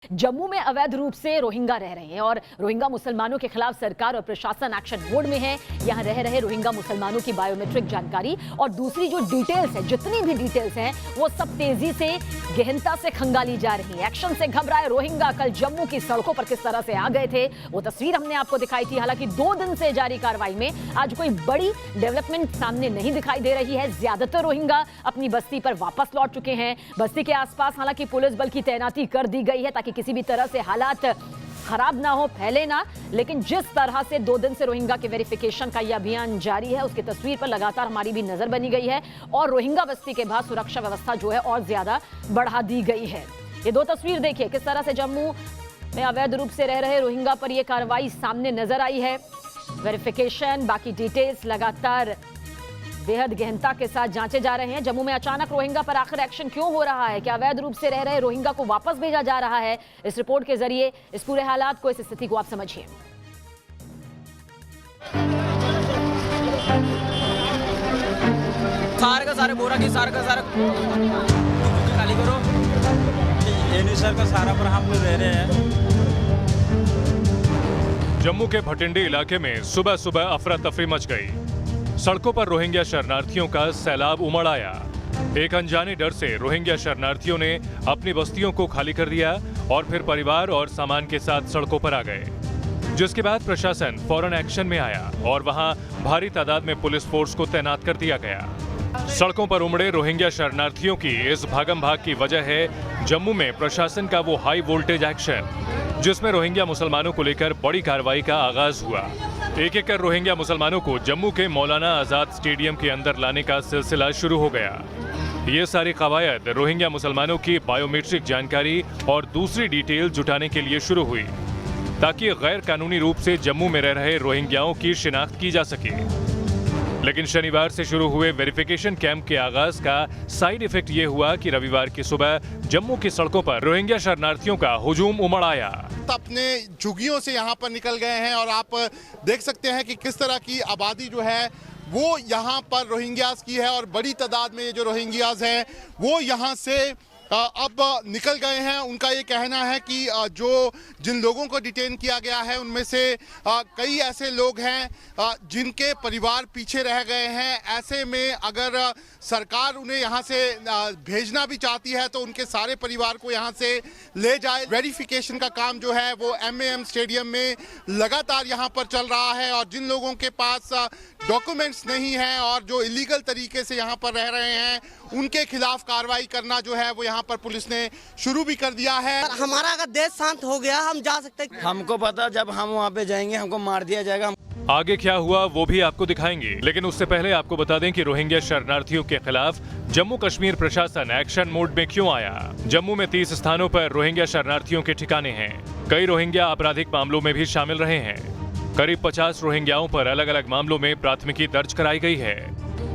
जम्मू में अवैध रूप से रोहिंगा रह रहे हैं और रोहिंगा मुसलमानों के खिलाफ सरकार और प्रशासन एक्शन मोड में है। यहां रह रहे रोहिंगा मुसलमानों की बायोमेट्रिक जानकारी और दूसरी जो डिटेल्स है, जितनी भी डिटेल्स हैं, वो सब तेजी से गहनता से खंगाली जा रही है। एक्शन से घबराए रोहिंगा कल जम्मू की सड़कों पर किस तरह से आ गए थे, वो तस्वीर हमने आपको दिखाई थी। हालांकि 2 दिन से जारी कार्रवाई में आज कोई बड़ी डेवलपमेंट सामने नहीं दिखाई दे रही है। ज्यादातर रोहिंगा अपनी बस्ती पर वापस लौट चुके हैं। बस्ती के आसपास हालांकि पुलिस बल की तैनाती कर दी गई है ताकि किसी भी तरह से हालात खराब ना हो, फैले ना। लेकिन जिस तरह से 2 दिन से रोहिंगा के वेरिफिकेशन का यह अभियान जारी है, उसकी तस्वीर पर लगातार हमारी भी नजर बनी गई है और रोहिंगा बस्ती के बाद सुरक्षा व्यवस्था जो है और ज्यादा बढ़ा दी गई है। ये 2 तस्वीर देखिए किस तरह से जम्मू में अवैध रूप से रह रहे रोहिंगा पर यह कार्रवाई सामने नजर आई है। वेरिफिकेशन, बाकी डिटेल्स लगातार बेहद गहनता के साथ जांचे जा रहे हैं। जम्मू में अचानक रोहिंगा पर आखिर एक्शन क्यों हो रहा है? क्या अवैध रूप से रह रहे रोहिंगा को वापस भेजा जा रहा है? इस रिपोर्ट के जरिए इस पूरे हालात को, इस स्थिति को आप समझिए। सारे का सारे बोरा की सारे का सारा खाली करो। ये सर का सारा पर हम लोग रह रहे हैं। जम्मू के भटिंडी इलाके में सुबह सुबह अफरा तफरी मच गई। सड़कों पर रोहिंग्या शरणार्थियों का सैलाब उमड़ आया। एक अनजाने डर से रोहिंग्या शरणार्थियों ने अपनी बस्तियों को खाली कर दिया और फिर परिवार और सामान के साथ सड़कों पर आ गए, जिसके बाद प्रशासन फौरन एक्शन में आया और वहां भारी तादाद में पुलिस फोर्स को तैनात कर दिया गया। सड़कों पर उमड़े रोहिंग्या शरणार्थियों की इस भागम भाग की वजह है जम्मू में प्रशासन का वो हाई वोल्टेज एक्शन, जिसमें रोहिंग्या मुसलमानों को लेकर बड़ी कार्रवाई का आगाज हुआ। एक एक कर रोहिंग्या मुसलमानों को जम्मू के मौलाना आजाद स्टेडियम के अंदर लाने का सिलसिला शुरू हो गया। ये सारी कवायद रोहिंग्या मुसलमानों की बायोमेट्रिक जानकारी और दूसरी डिटेल जुटाने के लिए शुरू हुई ताकि गैर कानूनी रूप से जम्मू में रह रहे रोहिंग्याओं की शिनाख्त की जा सके। लेकिन शनिवार से शुरू हुए वेरिफिकेशन कैंप के आगाज का साइड इफेक्ट ये हुआ कि रविवार की सुबह जम्मू की सड़कों पर रोहिंग्या शरणार्थियों का हुजूम उमड़ आया। अपने झुग्गियों से यहाँ पर निकल गए हैं और आप देख सकते हैं कि किस तरह की आबादी जो है वो यहाँ पर रोहिंग्यास की है और बड़ी तादाद में ये जो रोहिंग्यास हैं वो यहाँ से अब निकल गए हैं। उनका ये कहना है कि जो जिन लोगों को डिटेन किया गया है उनमें से कई ऐसे लोग हैं जिनके परिवार पीछे रह गए हैं। ऐसे में अगर सरकार उन्हें यहाँ से भेजना भी चाहती है तो उनके सारे परिवार को यहाँ से ले जाए। वेरिफिकेशन का काम जो है वो MAM स्टेडियम में लगातार यहाँ पर चल रहा है और जिन लोगों के पास डॉक्यूमेंट्स नहीं है और जो इलीगल तरीके से यहाँ पर रह रहे हैं उनके खिलाफ कार्रवाई करना जो है वो यहाँ पर पुलिस ने शुरू भी कर दिया है। हमारा अगर देश शांत हो गया हम जा सकते हैं। हमको पता जब हम वहाँ पे जाएंगे हमको मार दिया जाएगा। आगे क्या हुआ वो भी आपको दिखाएंगे, लेकिन उससे पहले आपको बता दें कि रोहिंग्या शरणार्थियों के खिलाफ जम्मू कश्मीर प्रशासन एक्शन मोड में क्यों आया। जम्मू में 30 स्थानों पर रोहिंग्या शरणार्थियों के ठिकाने हैं। कई रोहिंग्या आपराधिक मामलों में भी शामिल रहे हैं। करीब 50 रोहिंग्याओं पर अलग अलग मामलों में प्राथमिकी दर्ज कराई गई है।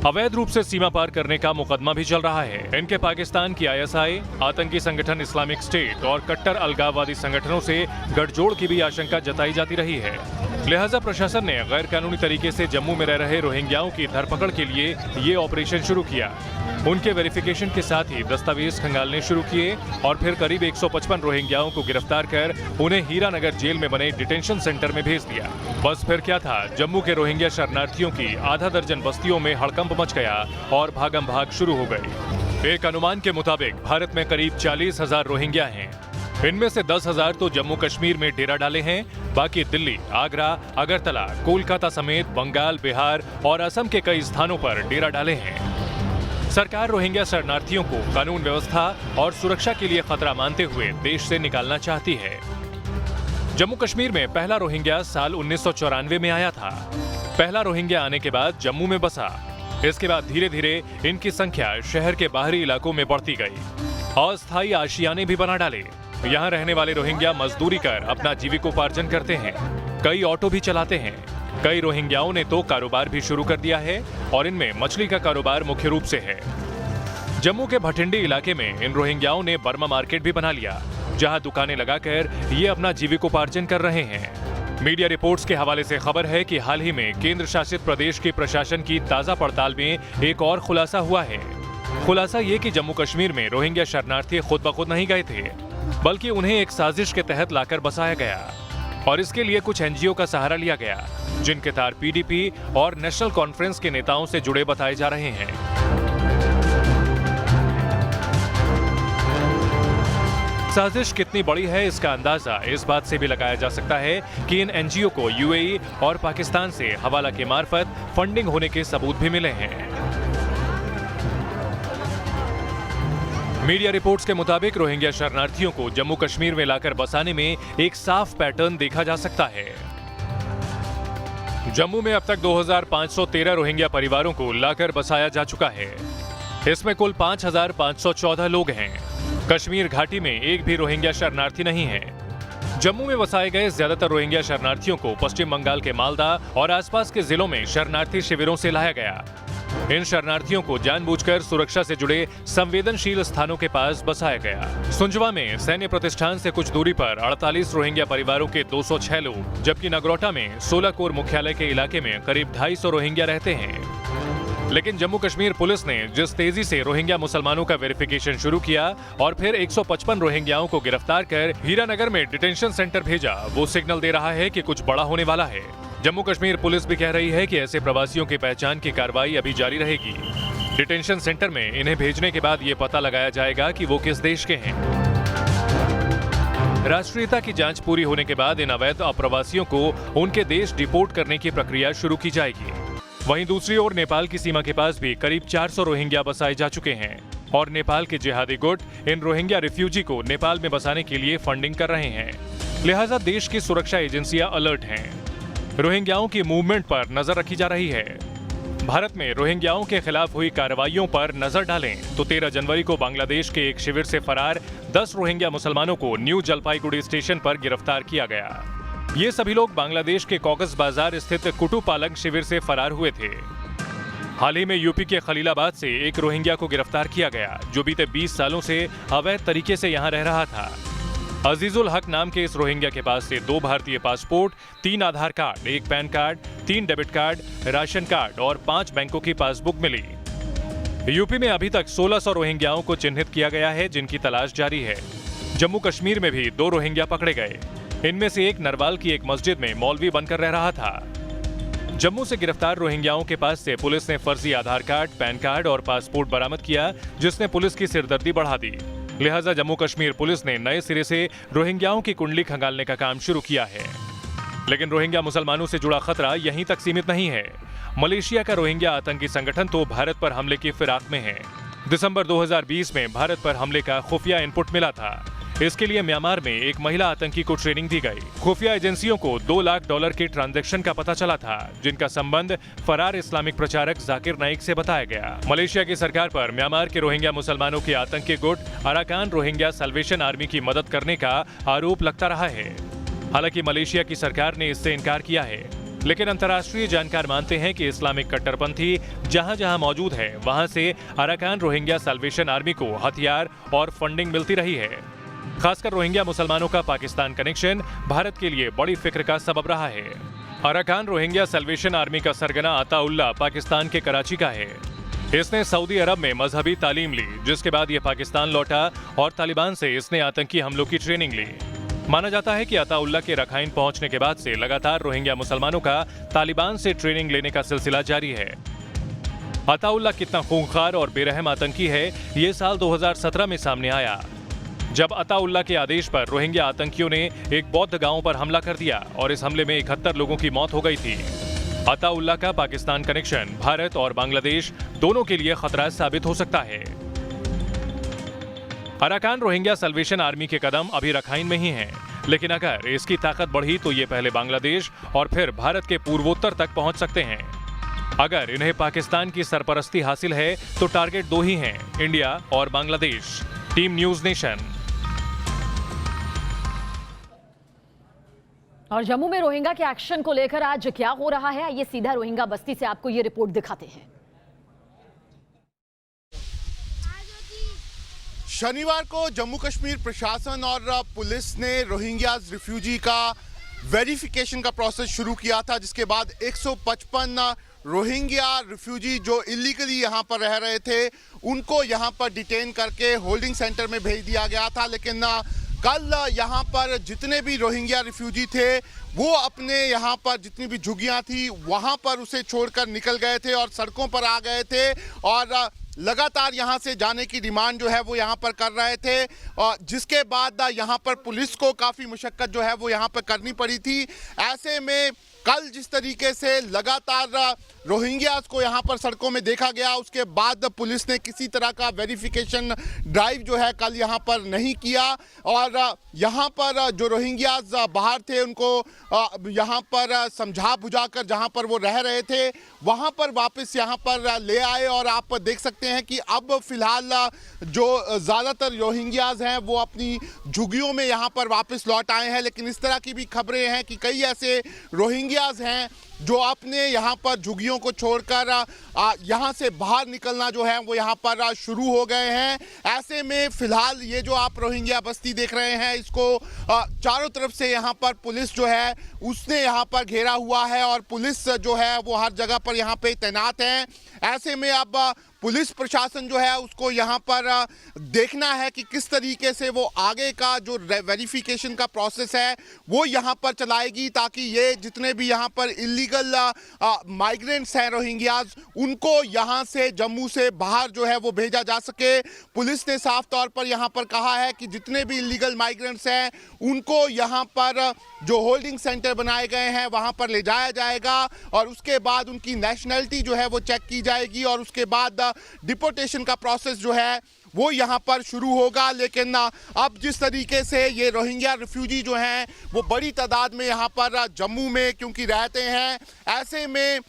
अवैध रूप से सीमा पार करने का मुकदमा भी चल रहा है। इनके पाकिस्तान की ISI, आतंकी संगठन इस्लामिक स्टेट और कट्टर अलगाववादी संगठनों से गठजोड़ की भी आशंका जताई जाती रही है। लिहाजा प्रशासन ने गैर कानूनी तरीके से जम्मू में रह रहे रोहिंग्याओं की धरपकड़ के लिए ये ऑपरेशन शुरू किया। उनके वेरिफिकेशन के साथ ही दस्तावेज खंगालने शुरू किए और फिर करीब 155 रोहिंग्याओं को गिरफ्तार कर उन्हें हीरानगर जेल में बने डिटेंशन सेंटर में भेज दिया। बस फिर क्या था, जम्मू के रोहिंग्या शरणार्थियों की आधा दर्जन बस्तियों में हड़कंप मच गया और भागम भाग शुरू हो गई। एक अनुमान के मुताबिक भारत में करीब 40,000 रोहिंग्या हैं। इनमें से 10,000 तो जम्मू कश्मीर में डेरा डाले हैं, बाकी दिल्ली, आगरा, अगरतला, कोलकाता समेत बंगाल, बिहार और असम के कई स्थानों पर डेरा डाले हैं। सरकार रोहिंग्या शरणार्थियों को कानून व्यवस्था और सुरक्षा के लिए खतरा मानते हुए देश से निकालना चाहती है। जम्मू कश्मीर में पहला रोहिंग्या साल 1994 में आया था। पहला रोहिंग्या आने के बाद जम्मू में बसा। इसके बाद धीरे धीरे इनकी संख्या शहर के बाहरी इलाकों में बढ़ती गई। अस्थायी आशियाने भी बना डाले। यहाँ रहने वाले रोहिंग्या मजदूरी कर अपना जीविकोपार्जन करते हैं। कई ऑटो भी चलाते हैं। कई रोहिंग्याओं ने तो कारोबार भी शुरू कर दिया है और इनमें मछली का कारोबार मुख्य रूप से है। जम्मू के भटिंडी इलाके में इन रोहिंग्याओं ने बर्मा मार्केट भी बना लिया, जहां दुकानें लगाकर ये अपना जीविकोपार्जन कर रहे हैं। मीडिया रिपोर्ट्स के हवाले से खबर है कि हाल ही में केंद्र शासित प्रदेश के प्रशासन की ताजा पड़ताल में एक और खुलासा हुआ है। खुलासा ये कि जम्मू कश्मीर में रोहिंग्या शरणार्थी खुद ब खुद नहीं गए थे, बल्कि उन्हें एक साजिश के तहत लाकर बसाया गया और इसके लिए कुछ एनजीओ का सहारा लिया गया, जिनके तार पीडीपी और नेशनल कॉन्फ्रेंस के नेताओं से जुड़े बताए जा रहे हैं। साजिश कितनी बड़ी है, इसका अंदाजा इस बात से भी लगाया जा सकता है कि इन एनजीओ को यूएई और पाकिस्तान से हवाला के मार्फत फंडिंग होने के सबूत भी मिले हैं। मीडिया रिपोर्ट्स के मुताबिक रोहिंग्या शरणार्थियों को जम्मू कश्मीर में लाकर बसाने में एक साफ पैटर्न देखा जा सकता है। जम्मू में अब तक 2513 रोहिंग्या परिवारों को लाकर बसाया जा चुका है। इसमें कुल 5514 लोग हैं। कश्मीर घाटी में एक भी रोहिंग्या शरणार्थी नहीं है। जम्मू में बसाए गए ज्यादातर रोहिंग्या शरणार्थियों को पश्चिम बंगाल के मालदा और आसपास के जिलों में शरणार्थी शिविरों से लाया गया। इन शरणार्थियों को जानबूझकर सुरक्षा से जुड़े संवेदनशील स्थानों के पास बसाया गया। सुंजवा में सैन्य प्रतिष्ठान से कुछ दूरी पर 48 रोहिंग्या परिवारों के 206 लोग, जबकि नगरोटा में 16 कोर मुख्यालय के इलाके में करीब 250 रोहिंग्या रहते हैं। लेकिन जम्मू कश्मीर पुलिस ने जिस तेजी से रोहिंग्या मुसलमानों का वेरिफिकेशन शुरू किया और फिर 155 रोहिंग्याओं को गिरफ्तार कर हीरानगर में डिटेंशन सेंटर भेजा, वो सिग्नल दे रहा है कि कुछ बड़ा होने वाला है। जम्मू कश्मीर पुलिस भी कह रही है कि ऐसे प्रवासियों की पहचान की कार्रवाई अभी जारी रहेगी। डिटेंशन सेंटर में इन्हें भेजने के बाद ये पता लगाया जाएगा कि वो किस देश के हैं। राष्ट्रीयता की जांच पूरी होने के बाद इन अवैध अप्रवासियों को उनके देश डिपोर्ट करने की प्रक्रिया शुरू की जाएगी। वहीं दूसरी ओर नेपाल की सीमा के पास भी करीब 400 रोहिंग्या बसाए जा चुके हैं और नेपाल के जिहादी गुट इन रोहिंग्या रिफ्यूजी को नेपाल में बसाने के लिए फंडिंग कर रहे हैं। लिहाजा देश की सुरक्षा एजेंसियां अलर्ट हैं। रोहिंग्याओं की मूवमेंट पर नजर रखी जा रही है। भारत में रोहिंग्याओं के खिलाफ हुई कार्रवाइयों पर नजर डालें तो 13 जनवरी को बांग्लादेश के एक शिविर से फरार 10 रोहिंग्या मुसलमानों को न्यू जलपाईगुड़ी स्टेशन पर गिरफ्तार किया गया। ये सभी लोग बांग्लादेश के कॉकस बाजार स्थित कुटुपालंग शिविर से फरार हुए थे। हाल ही में यूपी के खलीलाबाद से एक रोहिंग्या को गिरफ्तार किया गया, जो बीते 20 सालों से अवैध तरीके से यहाँ रह रहा था। अजीजुल हक नाम के इस रोहिंग्या के पास से 2 भारतीय passport, 3 Aadhaar card, 1 PAN card, 3 debit card, ration card और 5 बैंकों की पासबुक मिली। यूपी में अभी तक 1600 रोहिंग्याओं को चिन्हित किया गया है, जिनकी तलाश जारी है। जम्मू कश्मीर में भी 2 रोहिंग्या पकड़े गए। इनमें से एक नरवाल की एक मस्जिद में मौलवी बनकर रह रहा था। जम्मू से गिरफ्तार रोहिंग्याओं के पास से पुलिस ने फर्जी आधार कार्ड, पैन कार्ड और पासपोर्ट बरामद किया, जिसने पुलिस की सिरदर्दी बढ़ा दी। लिहाजा जम्मू कश्मीर पुलिस ने नए सिरे से रोहिंग्याओं की कुंडली खंगालने का काम शुरू किया है। लेकिन रोहिंग्या मुसलमानों से जुड़ा खतरा यहीं तक सीमित नहीं है। मलेशिया का रोहिंग्या आतंकी संगठन तो भारत पर हमले की फिराक में है। दिसंबर 2020 में भारत पर हमले का खुफिया इनपुट मिला था। इसके लिए म्यांमार में एक महिला आतंकी को ट्रेनिंग दी गई। खुफिया एजेंसियों को $2 लाख के ट्रांजैक्शन का पता चला था, जिनका संबंध फरार इस्लामिक प्रचारक जाकिर नाइक से बताया गया। मलेशिया की सरकार पर म्यांमार के रोहिंग्या मुसलमानों के आतंकी गुट अराकान रोहिंग्या सल्वेशन आर्मी की मदद करने का आरोप लगता रहा है। हालांकि मलेशिया की सरकार ने इससे इनकार किया है, लेकिन अंतर्राष्ट्रीय जानकार मानते हैं कि इस्लामिक कट्टरपंथी जहां जहां मौजूद है, वहां से अराकान रोहिंग्या सल्वेशन आर्मी को हथियार और फंडिंग मिलती रही है। खासकर रोहिंग्या मुसलमानों का पाकिस्तान कनेक्शन भारत के लिए बड़ी फिक्र का सबब रहा है। अराकान रोहिंग्या सल्वेशन आर्मी का सरगना अताउल्ला पाकिस्तान के कराची का है। इसने सऊदी अरब में मजहबी तालीम ली, जिसके बाद ये पाकिस्तान लौटा और तालिबान से इसने आतंकी हमलों की ट्रेनिंग ली। माना जाता है कि अताउल्ला के रखाइन पहुंचने के बाद से लगातार रोहिंग्या मुसलमानों का तालिबान से ट्रेनिंग लेने का सिलसिला जारी है। अताउल्ला कितना खूंखार और बेरहम आतंकी है, ये साल 2017 में सामने आया, जब अताउल्ला के आदेश पर रोहिंग्या आतंकियों ने एक बौद्ध गांव पर हमला कर दिया और इस हमले में 71 लोगों की मौत हो गई थी। अताउल्ला का पाकिस्तान कनेक्शन भारत और बांग्लादेश दोनों के लिए खतरा साबित हो सकता है। अराकान रोहिंग्या सल्वेशन आर्मी के कदम अभी रखाइन में ही हैं, लेकिन अगर इसकी ताकत बढ़ी तो ये पहले बांग्लादेश और फिर भारत के पूर्वोत्तर तक पहुंच सकते हैं। अगर इन्हें पाकिस्तान की सरपरस्ती हासिल है तो टारगेट 2 ही हैं, इंडिया और बांग्लादेश। Team news nation. और जम्मू में रोहिंग्या के एक्शन को लेकर आज क्या हो रहा है, ये सीधा रोहिंग्या बस्ती से आपको ये रिपोर्ट दिखाते हैं। शनिवार को जम्मू कश्मीर प्रशासन और पुलिस ने रोहिंग्या रिफ्यूजी का वेरिफिकेशन का प्रोसेस शुरू किया था, जिसके बाद 155 रोहिंग्या रिफ्यूजी जो इलीगली यहां पर रह रहे थे उनको यहां पर डिटेन करके होल्डिंग सेंटर में भेज दिया गया था। लेकिन कल यहाँ पर जितने भी रोहिंग्या रिफ्यूजी थे वो अपने यहाँ पर जितनी भी झुग्गियाँ थी वहाँ पर उसे छोड़कर निकल गए थे और सड़कों पर आ गए थे और लगातार यहाँ से जाने की डिमांड जो है वो यहाँ पर कर रहे थे और जिसके बाद यहाँ पर पुलिस को काफ़ी मुशक्कत जो है वो यहाँ पर करनी पड़ी थी। ऐसे में कल जिस तरीके से लगातार रोहिंग्यास को यहाँ पर सड़कों में देखा गया, उसके बाद पुलिस ने किसी तरह का वेरिफिकेशन ड्राइव जो है कल यहाँ पर नहीं किया और यहाँ पर जो रोहिंग्यास बाहर थे उनको यहाँ पर समझा बुझाकर जहाँ पर वो रह रहे थे वहाँ पर वापस यहाँ पर ले आए और आप देख सकते हैं कि अब फिलहाल जो ज़्यादातर रोहिंग्यास हैं वो अपनी झुग्गियों में यहाँ पर वापस लौट आए हैं। लेकिन इस तरह की भी खबरें हैं कि कई ऐसे रोहिंग्यास हैं जो अपने यहाँ पर झुग्गियों को छोड़कर यहाँ से बाहर निकलना जो है वो यहाँ पर शुरू हो गए हैं। ऐसे में फिलहाल ये जो आप रोहिंग्या बस्ती देख रहे हैं इसको चारों तरफ से यहाँ पर पुलिस जो है उसने यहाँ पर घेरा हुआ है और पुलिस जो है वो हर जगह पर यहाँ पे तैनात है। ऐसे में अब पुलिस प्रशासन जो है उसको यहाँ पर देखना है कि किस तरीके से वो आगे का जो वेरिफिकेशन का प्रोसेस है वो यहाँ पर चलाएगी ताकि ये जितने भी यहाँ पर इलीगल माइग्रेंट्स हैं रोहिंग्यास उनको यहाँ से जम्मू से बाहर जो है वो भेजा जा सके। पुलिस ने साफ तौर पर यहाँ पर कहा है कि जितने भी इलीगल माइग्रेंट्स हैं उनको यहाँ पर जो होल्डिंग सेंटर बनाए गए हैं वहाँ पर ले जाया जाएगा और उसके बाद उनकी नेशनैलिटी जो है वो चेक की जाएगी और उसके बाद डिपोर्टेशन का प्रोसेस जो है वो यहाँ पर शुरू होगा। लेकिन अब जिस तरीके से ये रोहिंग्या रिफ्यूजी जो हैं वो बड़ी तादाद में यहाँ पर जम्मू में क्योंकि रहते हैं, ऐसे में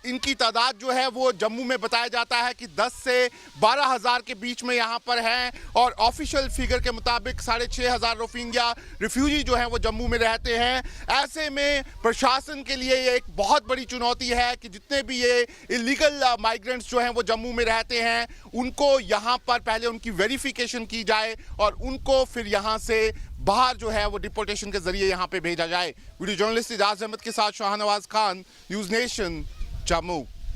इनकी तादाद जो है वो जम्मू में बताया जाता है कि 10 से 12 हज़ार के बीच में यहाँ पर हैं और ऑफिशियल फिगर के मुताबिक 6,500 रोहिंग्या रिफ्यूजी जो हैं वो जम्मू में रहते हैं। ऐसे में प्रशासन के लिए ये एक बहुत बड़ी चुनौती है कि जितने भी ये इलीगल माइग्रेंट्स जो हैं वो जम्मू में रहते हैं उनको यहाँ पर पहले उनकी वेरिफिकेशन की जाए और उनको फिर यहाँ से बाहर जो है वो डिपोर्टेशन के जरिए यहाँ पे भेजा जाए। वीडियो जर्नलिस्ट इजाज अहमद के साथ शाहनवाज खान, न्यूज़ नेशन, जम्मू।